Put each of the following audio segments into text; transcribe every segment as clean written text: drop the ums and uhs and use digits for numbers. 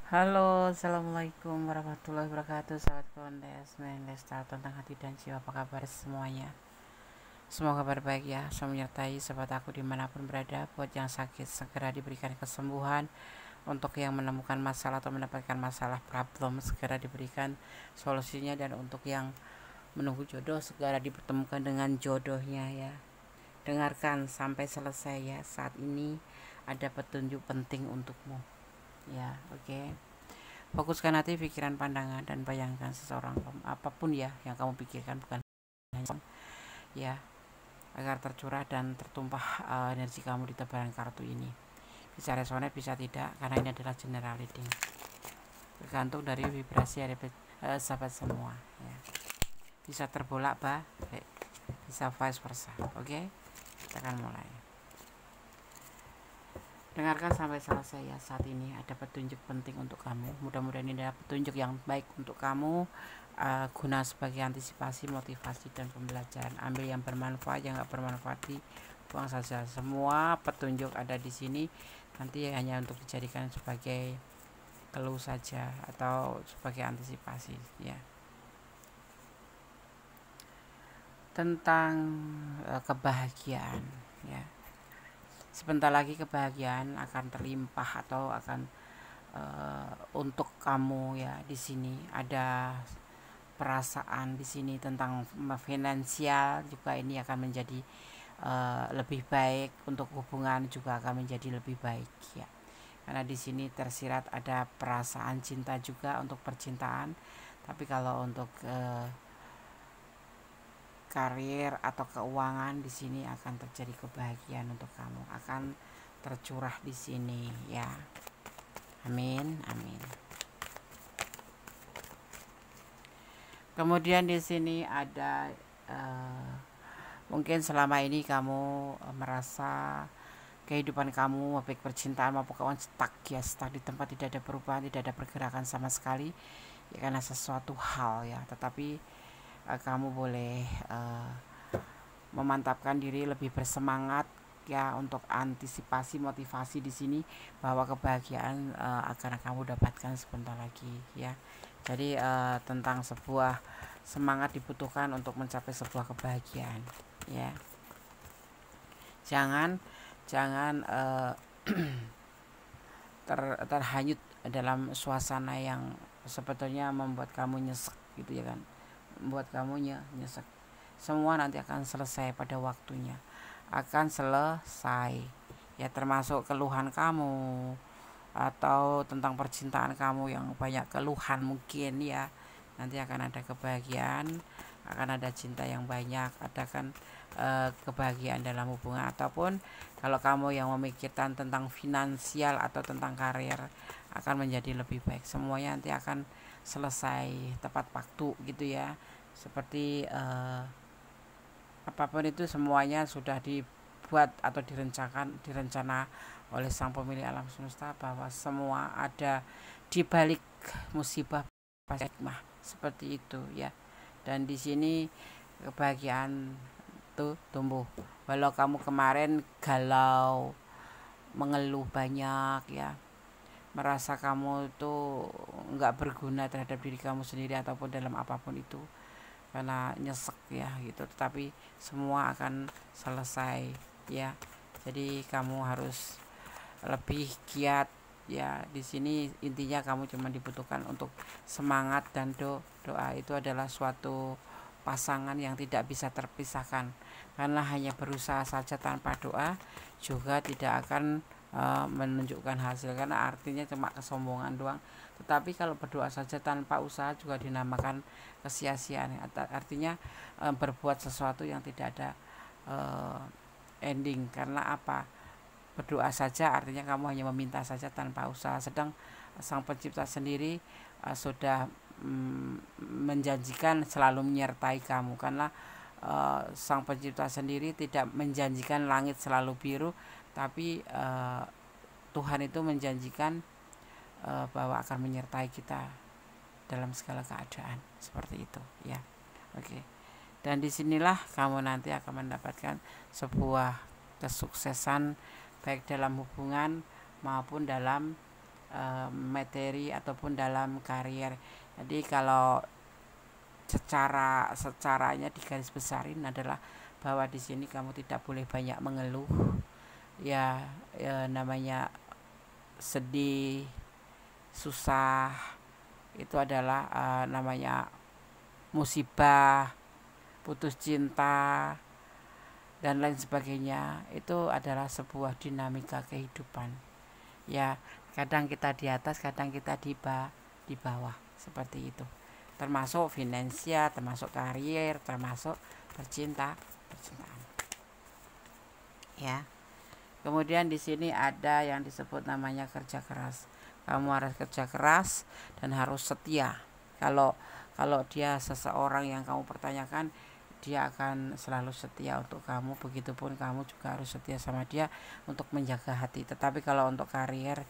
Halo, assalamualaikum warahmatullahi wabarakatuh. Sahabat kondes, Lesta tentang hati dan jiwa. Apa kabar semuanya? Semoga kabar baik ya. Semoga menyertai sahabat aku dimanapun berada. Buat yang sakit segera diberikan kesembuhan. Untuk yang menemukan masalah atau mendapatkan masalah problem segera diberikan solusinya. Dan untuk yang menunggu jodoh segera dipertemukan dengan jodohnya ya. Dengarkan sampai selesai ya. Saat ini ada petunjuk penting untukmu. Ya, oke. Fokuskan hati, pikiran, pandangan, dan bayangkan seseorang apapun ya yang kamu pikirkan, bukan hanya ya, agar tercurah dan tertumpah energi kamu di tebaran kartu ini. Bisa resonate, bisa tidak, karena ini adalah general reading. Bergantung dari vibrasi sahabat semua. Ya. Bisa terbolak balik, bisa vice versa. Oke, kita akan mulai. Dengarkan sampai selesai ya. Saat ini ada petunjuk penting untuk kamu. Mudah-mudahan ini adalah petunjuk yang baik untuk kamu, guna sebagai antisipasi, motivasi, dan pembelajaran. Ambil yang bermanfaat, yang nggak bermanfaat buang saja. Semua petunjuk ada di sini nanti hanya untuk dijadikan sebagai keluh saja atau sebagai antisipasi ya. Tentang kebahagiaan ya. Sebentar lagi kebahagiaan akan terlimpah atau akan untuk kamu ya. Di sini ada perasaan di sini tentang finansial juga, ini akan menjadi lebih baik. Untuk hubungan juga akan menjadi lebih baik ya. Karena di sini tersirat ada perasaan cinta juga untuk percintaan. Tapi kalau untuk karir atau keuangan, di sini akan terjadi kebahagiaan untuk kamu, akan tercurah di sini ya. Amin, amin. Kemudian di sini ada mungkin selama ini kamu merasa kehidupan kamu baik percintaan maupun keuangan stuck di tempat, tidak ada perubahan, tidak ada pergerakan sama sekali ya, karena sesuatu hal ya. Tetapi kamu boleh memantapkan diri, lebih bersemangat ya, untuk antisipasi, motivasi di sini bahwa kebahagiaan akan kamu dapatkan sebentar lagi ya. Jadi tentang sebuah semangat dibutuhkan untuk mencapai sebuah kebahagiaan ya. Jangan terhanyut dalam suasana yang sebetulnya membuat kamu nyesek gitu ya kan, membuat kamu nyesek. Semua nanti akan selesai pada waktunya, akan selesai ya, termasuk keluhan kamu atau tentang percintaan kamu yang banyak keluhan mungkin ya. Nanti akan ada kebahagiaan, akan ada cinta yang banyak, ada kan kebahagiaan dalam hubungan. Ataupun kalau kamu yang memikirkan tentang finansial atau tentang karir, akan menjadi lebih baik. Semuanya nanti akan selesai tepat waktu gitu ya. Seperti apapun itu semuanya sudah dibuat atau direncana oleh sang pemilik alam semesta, bahwa semua ada di balik musibah pasti hikmah, seperti itu ya. Dan di sini kebahagiaan tuh tumbuh. Walau kamu kemarin galau, mengeluh banyak ya, merasa kamu tuh nggak berguna terhadap diri kamu sendiri ataupun dalam apapun itu, karena nyesek ya gitu, tetapi semua akan selesai ya. Jadi kamu harus lebih giat ya. Di sini intinya kamu cuma dibutuhkan untuk semangat dan doa. Itu adalah suatu pasangan yang tidak bisa terpisahkan, karena hanya berusaha saja tanpa doa juga tidak akan menunjukkan hasil, karena artinya cuma kesombongan doang. Tetapi kalau berdoa saja tanpa usaha juga dinamakan kesia-siaan, artinya berbuat sesuatu yang tidak ada ending. Karena apa? Berdoa saja artinya kamu hanya meminta saja tanpa usaha, sedang sang pencipta sendiri sudah menjanjikan selalu menyertai kamu. Karena sang pencipta sendiri tidak menjanjikan langit selalu biru, tapi Tuhan itu menjanjikan bahwa akan menyertai kita dalam segala keadaan, seperti itu ya. Oke. Dan disinilah kamu nanti akan mendapatkan sebuah kesuksesan baik dalam hubungan maupun dalam materi ataupun dalam karier. Jadi kalau secaranya digaris besarin adalah bahwa di sini kamu tidak boleh banyak mengeluh, ya, namanya sedih, susah itu adalah namanya musibah, putus cinta dan lain sebagainya. Itu adalah sebuah dinamika kehidupan. Ya, kadang kita di atas, kadang kita di bawah, seperti itu. Termasuk finansial, termasuk karier, termasuk percintaan. Ya. Kemudian di sini ada yang disebut namanya kerja keras. Kamu harus kerja keras dan harus setia. Kalau dia seseorang yang kamu pertanyakan, dia akan selalu setia untuk kamu. Begitupun kamu juga harus setia sama dia untuk menjaga hati. Tetapi kalau untuk karier,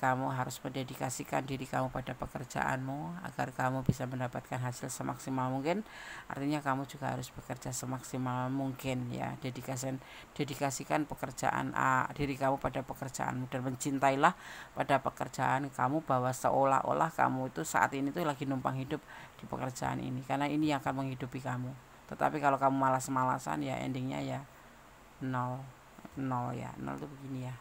kamu harus mendedikasikan diri kamu pada pekerjaanmu agar kamu bisa mendapatkan hasil semaksimal mungkin. Artinya kamu juga harus bekerja semaksimal mungkin, ya. Dedikasikan pekerjaan diri kamu pada pekerjaanmu dan mencintailah pada pekerjaan kamu, bahwa seolah-olah kamu itu saat ini tuh lagi numpang hidup di pekerjaan ini, karena ini yang akan menghidupi kamu. Tetapi kalau kamu malas-malasan, ya endingnya ya nol. Ya, nol tuh begini ya,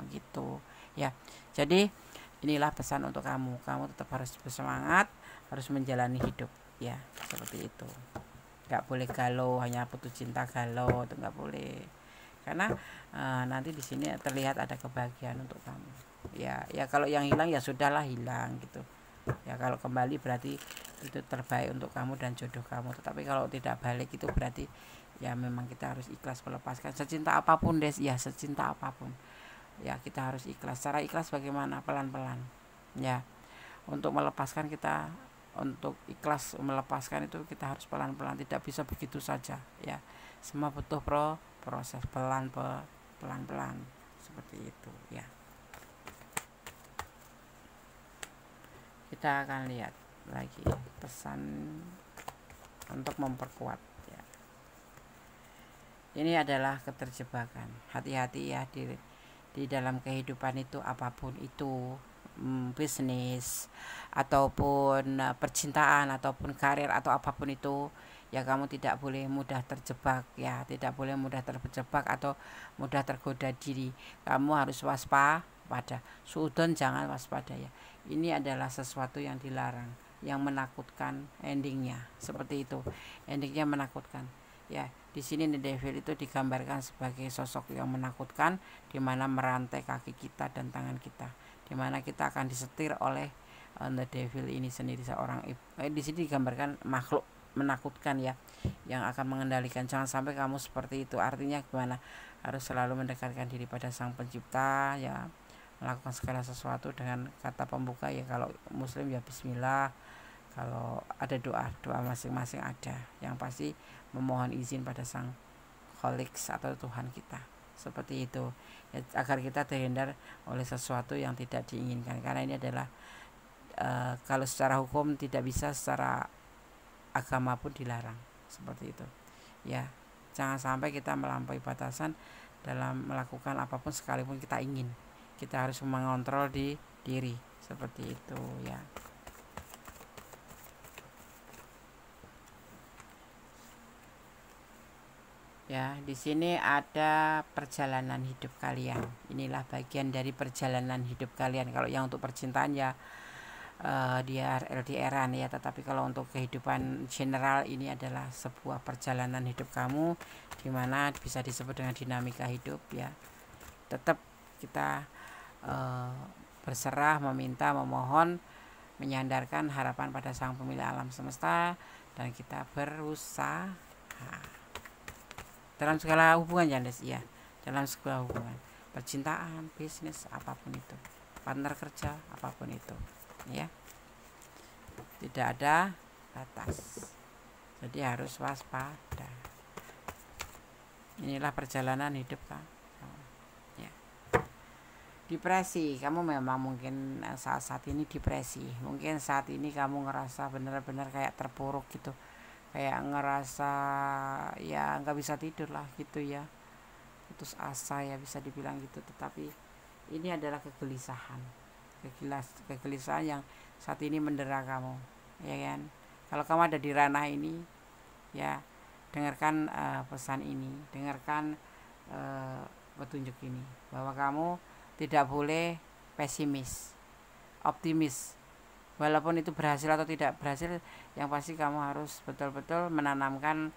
gitu ya. Jadi inilah pesan untuk kamu tetap harus bersemangat, harus menjalani hidup, ya, seperti itu. Nggak boleh galau, hanya putus cinta galau, itu nggak boleh, karena nanti di sini terlihat ada kebahagiaan untuk kamu, ya. Kalau yang hilang ya sudahlah, hilang gitu ya. Kalau kembali berarti itu terbaik untuk kamu dan jodoh kamu. Tetapi kalau tidak balik, itu berarti ya memang kita harus ikhlas melepaskan. Secinta apapun, ya, secinta apapun, ya, kita harus ikhlas. Cara ikhlas bagaimana? Pelan-pelan, ya. Untuk melepaskan, untuk ikhlas melepaskan itu kita harus pelan-pelan, tidak bisa begitu saja, ya. Semua butuh proses, pelan-pelan, seperti itu, ya. Kita akan lihat lagi pesan untuk memperkuat, ya. Ini adalah keterjebakan. Hati-hati ya di dalam kehidupan itu, apapun itu, bisnis ataupun percintaan ataupun karir atau apapun itu, ya, kamu tidak boleh mudah terjebak, ya, tidak boleh mudah terjebak atau mudah tergoda diri. Kamu harus waspada. Suudon jangan waspada, ya. Ini adalah sesuatu yang dilarang, yang menakutkan endingnya, seperti itu. Endingnya menakutkan, ya. Di sini The Devil itu digambarkan sebagai sosok yang menakutkan, di mana merantai kaki kita dan tangan kita, di mana kita akan disetir oleh The Devil ini sendiri, seorang di sini digambarkan makhluk menakutkan, ya, yang akan mengendalikan. Jangan sampai kamu seperti itu. Artinya gimana? Harus selalu mendekatkan diri pada Sang Pencipta, ya, melakukan segala sesuatu dengan kata pembuka, ya. Kalau muslim ya bismillah, kalau ada doa masing-masing ada, yang pasti memohon izin pada Sang Khalik atau Tuhan kita, seperti itu, ya, agar kita terhindar oleh sesuatu yang tidak diinginkan. Karena ini adalah kalau secara hukum tidak bisa, secara agama pun dilarang, seperti itu, ya. Jangan sampai kita melampaui batasan dalam melakukan apapun sekalipun kita ingin. Kita harus mengontrol diri, seperti itu, ya. Ya, di sini ada perjalanan hidup kalian. Inilah bagian dari perjalanan hidup kalian. Kalau yang untuk percintaan, ya, dia LDR-an, ya. Tetapi kalau untuk kehidupan general, ini adalah sebuah perjalanan hidup kamu, dimana bisa disebut dengan dinamika hidup, ya. Tetap kita berserah, meminta, memohon, menyandarkan harapan pada Sang Pemilik alam semesta, dan kita berusaha dalam segala hubungan, ya, dalam segala hubungan, percintaan, bisnis, apapun itu, partner kerja, apapun itu, ya, tidak ada batas. Jadi harus waspada. Inilah perjalanan hidup, kan, ya. Depresi, kamu memang mungkin saat ini depresi. Mungkin saat ini kamu ngerasa benar-benar kayak terpuruk gitu, kayak ngerasa ya nggak bisa tidur lah gitu, ya, putus asa, ya, bisa dibilang gitu. Tetapi ini adalah kegelisahan yang saat ini mendera kamu, ya kan? Kalau kamu ada di ranah ini, ya dengarkan pesan ini, dengarkan petunjuk ini, bahwa kamu tidak boleh pesimis, optimis. Walaupun itu berhasil atau tidak berhasil, yang pasti kamu harus betul-betul menanamkan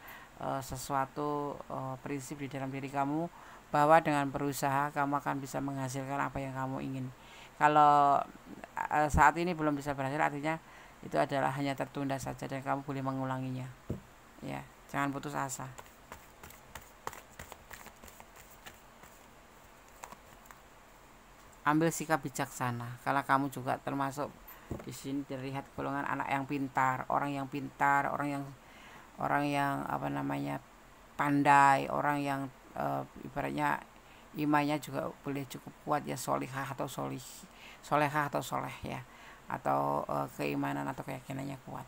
sesuatu prinsip di dalam diri kamu, bahwa dengan berusaha kamu akan bisa menghasilkan apa yang kamu ingin. Kalau saat ini belum bisa berhasil, artinya itu adalah hanya tertunda saja dan kamu boleh mengulanginya. Ya, jangan putus asa. Ambil sikap bijaksana, karena kamu juga termasuk di sini terlihat golongan anak yang pintar, orang yang pandai, orang yang ibaratnya imannya juga boleh cukup kuat, ya, solihah atau soleh ya, atau keimanan atau keyakinannya kuat.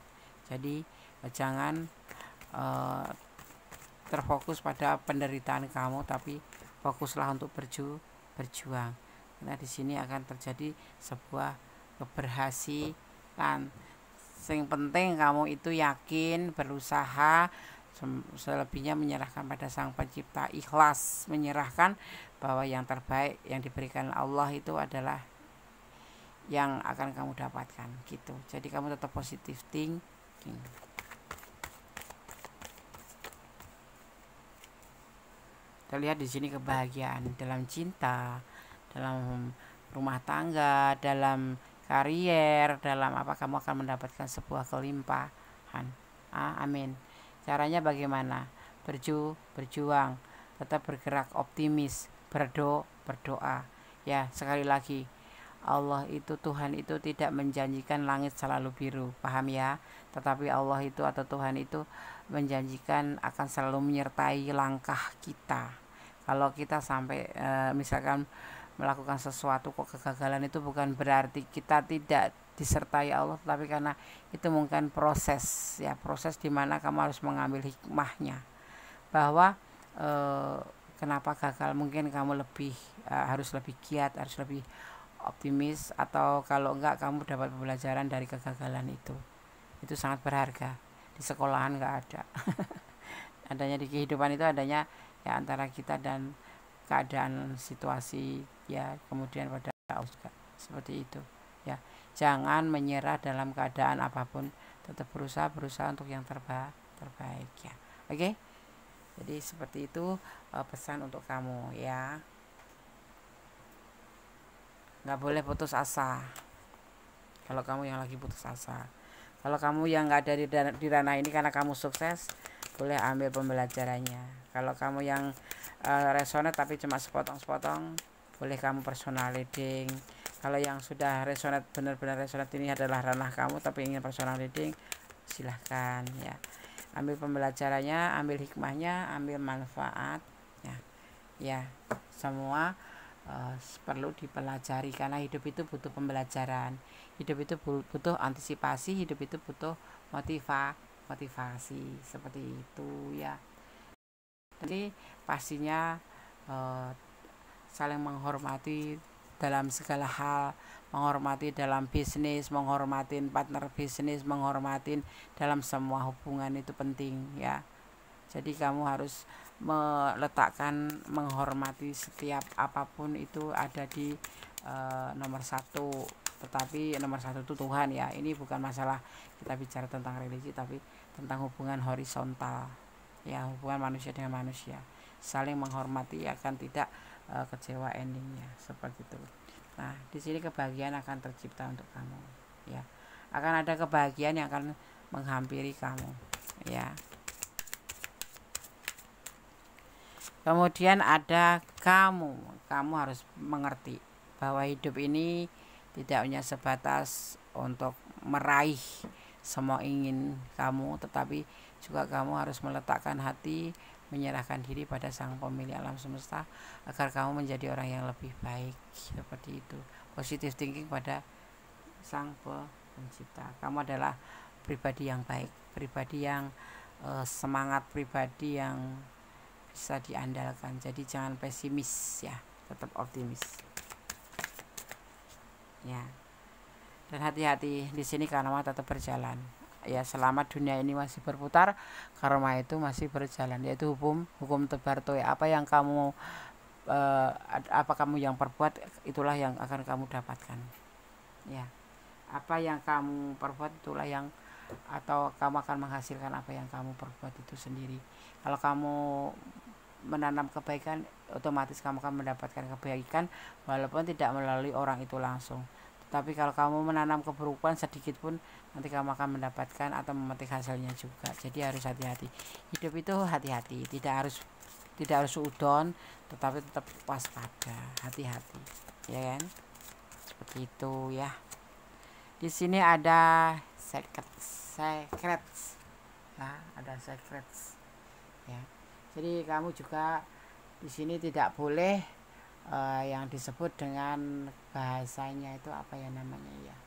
Jadi jangan terfokus pada penderitaan kamu, tapi fokuslah untuk berjuang. Karena di sini akan terjadi sebuah keberhasilan. Yang penting kamu itu yakin, berusaha, selebihnya menyerahkan pada Sang Pencipta, ikhlas menyerahkan bahwa yang terbaik yang diberikan Allah itu adalah yang akan kamu dapatkan, gitu. Jadi kamu tetap positive thinking. Terlihat di sini kebahagiaan dalam cinta, dalam rumah tangga, dalam karier, dalam apa, kamu akan mendapatkan sebuah kelimpahan. Amin. Caranya bagaimana? Berjuang, tetap bergerak, optimis, berdoa. Ya, sekali lagi, Allah itu, Tuhan itu tidak menjanjikan langit selalu biru, paham ya? Tetapi Allah itu atau Tuhan itu menjanjikan akan selalu menyertai langkah kita. Kalau kita sampai misalkan melakukan sesuatu kok kegagalan, itu bukan berarti kita tidak disertai Allah, tapi karena itu mungkin proses dimana kamu harus mengambil hikmahnya, bahwa kenapa gagal, mungkin kamu harus lebih giat, harus lebih optimis, atau kalau enggak kamu dapat pembelajaran dari kegagalan itu sangat berharga. Di sekolahan enggak ada. Adanya di kehidupan itu adanya ya antara kita dan keadaan situasi, ya, kemudian pada Allah, seperti itu ya. Jangan menyerah dalam keadaan apapun, tetap berusaha untuk yang terbaik ya. Oke. Jadi seperti itu pesan untuk kamu ya. Nggak boleh putus asa. Kalau kamu yang lagi putus asa, kalau kamu yang nggak ada di ranah ini karena kamu sukses, boleh ambil pembelajarannya. Kalau kamu yang resonate tapi cuma sepotong-sepotong, boleh kamu personal reading. Kalau yang sudah resonate, benar-benar resonate, ini adalah ranah kamu tapi ingin personal reading, silahkan ya. Ambil pembelajarannya, ambil hikmahnya, ambil manfaatnya ya. Semua perlu dipelajari, karena hidup itu butuh pembelajaran, hidup itu butuh antisipasi, hidup itu butuh motivasi, seperti itu ya. Jadi pastinya saling menghormati dalam segala hal, menghormati dalam bisnis, menghormati partner bisnis, menghormati dalam semua hubungan, itu penting ya. Jadi kamu harus meletakkan menghormati setiap apapun, itu ada di nomor satu. Tetapi nomor satu itu Tuhan ya. Ini bukan masalah kita bicara tentang religi, tapi tentang hubungan horizontal ya, hubungan manusia dengan manusia, saling menghormati, akan tidak kecewa endingnya, seperti itu. Nah, di sini kebahagiaan akan tercipta untuk kamu ya. Akan ada kebahagiaan yang akan menghampiri kamu ya. Kemudian ada kamu harus mengerti bahwa hidup ini tidak hanya sebatas untuk meraih semua ingin kamu, tetapi juga kamu harus meletakkan hati, menyerahkan diri pada Sang Pemilik alam semesta, agar kamu menjadi orang yang lebih baik, seperti itu. Positive thinking pada Sang Pencipta. Kamu adalah pribadi yang baik, pribadi yang semangat, pribadi yang bisa diandalkan. Jadi jangan pesimis ya, tetap optimis. ya. Dan hati-hati di sini karma tetap berjalan. Ya, selama dunia ini masih berputar, karma itu masih berjalan, yaitu hukum tebar toya. Apa yang kamu apa kamu yang perbuat, itulah yang akan kamu dapatkan. Ya, apa yang kamu perbuat itulah yang, atau kamu akan menghasilkan apa yang kamu perbuat itu sendiri. Kalau kamu menanam kebaikan, otomatis kamu akan mendapatkan kebaikan walaupun tidak melalui orang itu langsung. Tapi kalau kamu menanam keburukan sedikit pun, nanti kamu akan mendapatkan atau memetik hasilnya juga. Jadi harus hati-hati. Hidup itu hati-hati, tidak harus udon, tetapi tetap waspada, hati-hati, ya kan? Seperti itu ya. Di sini ada secrets, ya, ada secrets, ya. Jadi kamu juga di sini tidak boleh yang disebut dengan bahasanya itu apa ya namanya ya.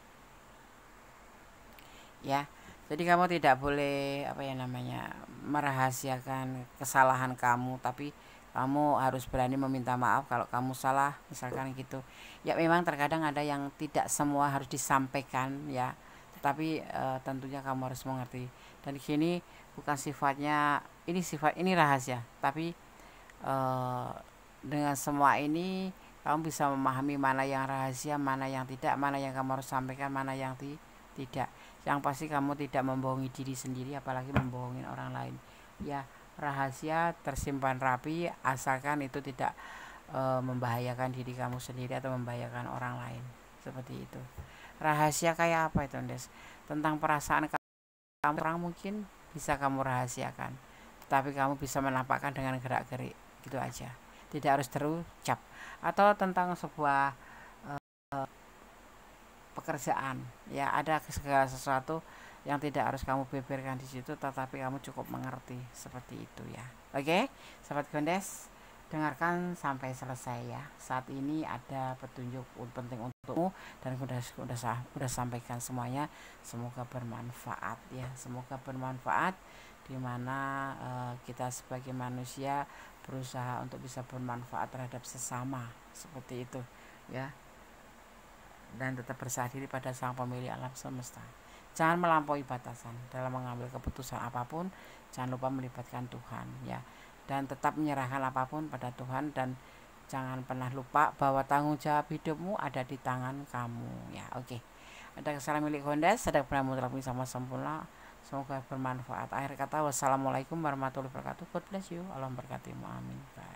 Ya. Jadi kamu tidak boleh apa ya namanya merahasiakan kesalahan kamu, tapi kamu harus berani meminta maaf kalau kamu salah, misalkan gitu. Ya memang terkadang ada yang tidak semua harus disampaikan ya, tetapi tentunya kamu harus mengerti. Dan di sini bukan sifatnya, ini rahasia, tapi eh, dengan semua ini kamu bisa memahami mana yang rahasia, mana yang tidak, mana yang kamu harus sampaikan, mana yang tidak. Yang pasti kamu tidak membohongi diri sendiri, apalagi membohongi orang lain. Ya, rahasia tersimpan rapi asalkan itu tidak membahayakan diri kamu sendiri atau membahayakan orang lain. Seperti itu. Rahasia kayak apa itu, Ndes? Tentang perasaan kamu, orang mungkin bisa kamu rahasiakan, tetapi kamu bisa menampakkan dengan gerak-gerik, gitu aja. Tidak harus terucap. Atau tentang sebuah pekerjaan, ya ada segala sesuatu yang tidak harus kamu beberkan di situ, tetapi kamu cukup mengerti, seperti itu ya. Oke, sahabat Gondes, dengarkan sampai selesai ya. Saat ini ada petunjuk penting untukmu dan udah sampaikan semuanya. Semoga bermanfaat ya, semoga bermanfaat, dimana kita sebagai manusia berusaha untuk bisa bermanfaat terhadap sesama, seperti itu ya, dan tetap berserah diri pada Sang Pemilik alam semesta. Jangan melampaui batasan dalam mengambil keputusan apapun. Jangan lupa melibatkan Tuhan ya, dan tetap menyerahkan apapun pada Tuhan, dan jangan pernah lupa bahwa tanggung jawab hidupmu ada di tangan kamu ya. Oke. Ada kesalahan milik Honda, sedang pernah sama sempurna. Semoga bermanfaat. Akhir kata, wassalamualaikum warahmatullahi wabarakatuh. God bless you. Allah memberkatimu. Amin. Bye.